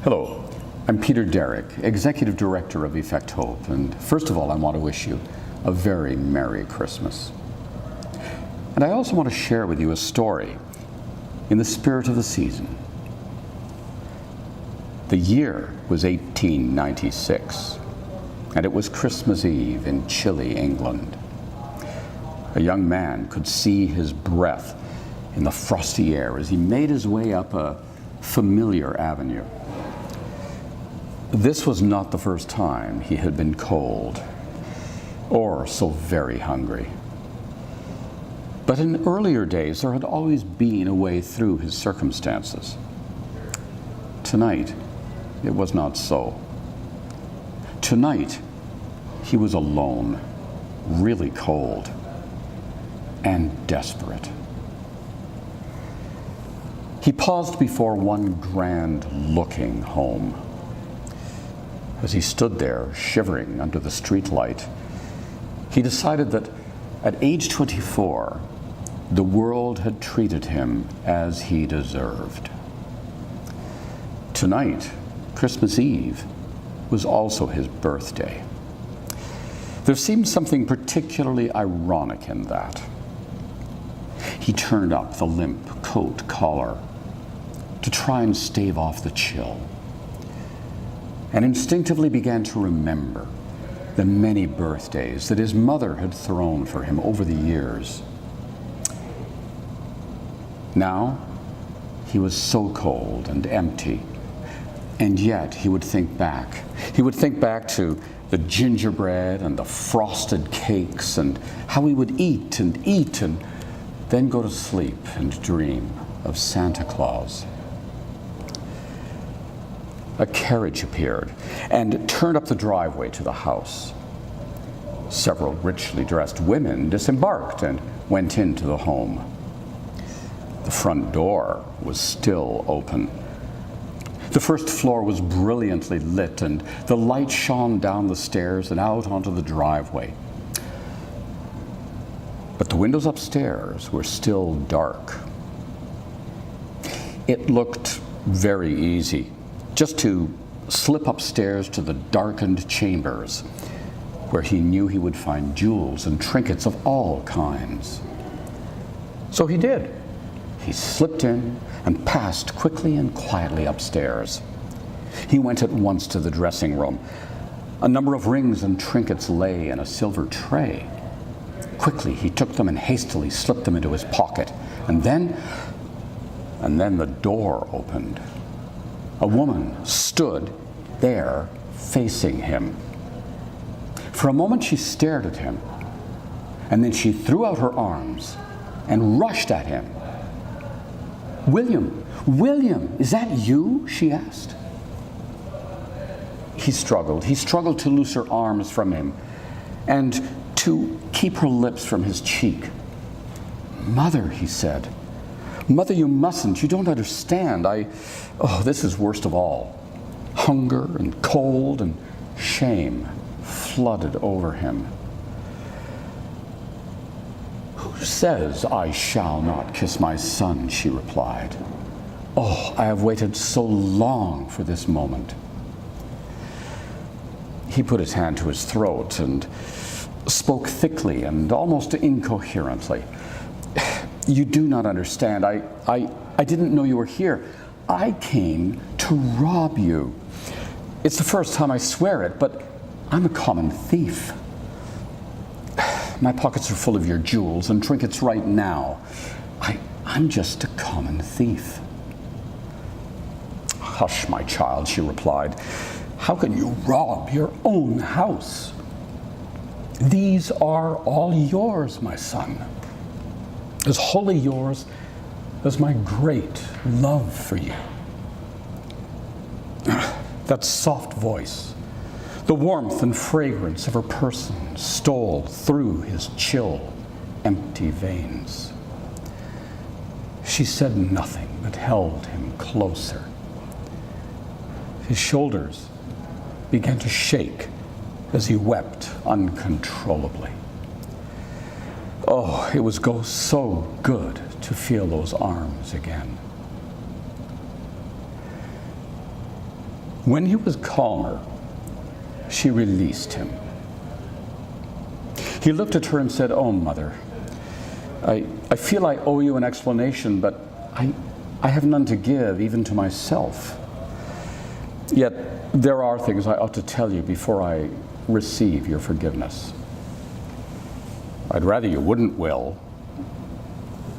Hello, I'm Peter Derrick, Executive Director of Effect Hope, and first of all, I want to wish you a very Merry Christmas. And I also want to share with you a story in the spirit of the season. The year was 1896, and it was Christmas Eve in chilly England. A young man could see his breath in the frosty air as he made his way up a familiar avenue. This was not the first time he had been cold or so very hungry. But in earlier days, there had always been a way through his circumstances. Tonight, it was not so. Tonight, he was alone, really cold, and desperate. He paused before one grand-looking home. As he stood there, shivering under the streetlight, he decided that at age 24, the world had treated him as he deserved. Tonight, Christmas Eve, was also his birthday. There seemed something particularly ironic in that. He turned up the limp coat collar to try and stave off the chill, and instinctively began to remember the many birthdays that his mother had thrown for him over the years. Now, he was so cold and empty, and yet he would think back. He would think back to the gingerbread and the frosted cakes and how he would eat and then go to sleep and dream of Santa Claus. A carriage appeared and turned up the driveway to the house. Several richly dressed women disembarked and went into the home. The front door was still open. The first floor was brilliantly lit, and the light shone down the stairs and out onto the driveway. But the windows upstairs were still dark. It looked very easy just to slip upstairs to the darkened chambers, where he knew he would find jewels and trinkets of all kinds. So he did. He slipped in and passed quickly and quietly upstairs. He went at once to the dressing room. A number of rings and trinkets lay in a silver tray. Quickly he took them and hastily slipped them into his pocket. And then the door opened. A woman stood there facing him. For a moment she stared at him, and then she threw out her arms and rushed at him. William, is that you?" she asked. He struggled to loose her arms from him and to keep her lips from his cheek. "Mother," he said. "Mother, you mustn't. You don't understand. This is worst of all." Hunger and cold and shame flooded over him. "Who says I shall not kiss my son?" she replied. "I have waited so long for this moment." He put his hand to his throat and spoke thickly and almost incoherently. "You do not understand. I didn't know you were here. I came to rob you. It's the first time, I swear it, but I'm a common thief. My pockets are full of your jewels and trinkets right now. I'm just a common thief." "Hush, my child," she replied. "How can you rob your own house? These are all yours, my son. As wholly yours as my great love for you." That soft voice, the warmth and fragrance of her person stole through his chill, empty veins. She said nothing, but held him closer. His shoulders began to shake as he wept uncontrollably. It was so good to feel those arms again. When he was calmer, she released him. He looked at her and said, "Oh, Mother, I feel I owe you an explanation, but I have none to give, even to myself. Yet there are things I ought to tell you before I receive your forgiveness. I'd rather you wouldn't, Will.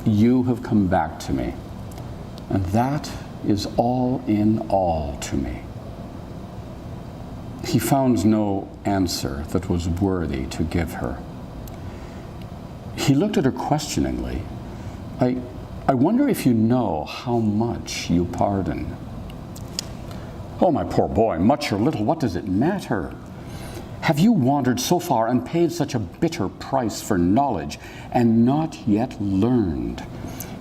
You have come back to me, and that is all in all to me." He found no answer that was worthy to give her. He looked at her questioningly. I wonder if you know how much you pardon." "Oh, my poor boy, much or little, what does it matter? Have you wandered so far and paid such a bitter price for knowledge and not yet learned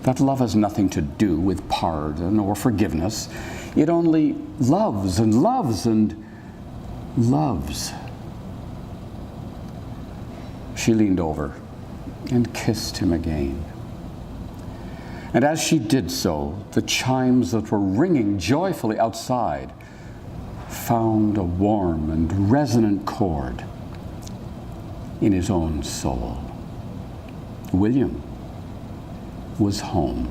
that love has nothing to do with pardon or forgiveness? It only loves and loves and loves." She leaned over and kissed him again. And as she did so, the chimes that were ringing joyfully outside found a warm and resonant chord in his own soul. William was home.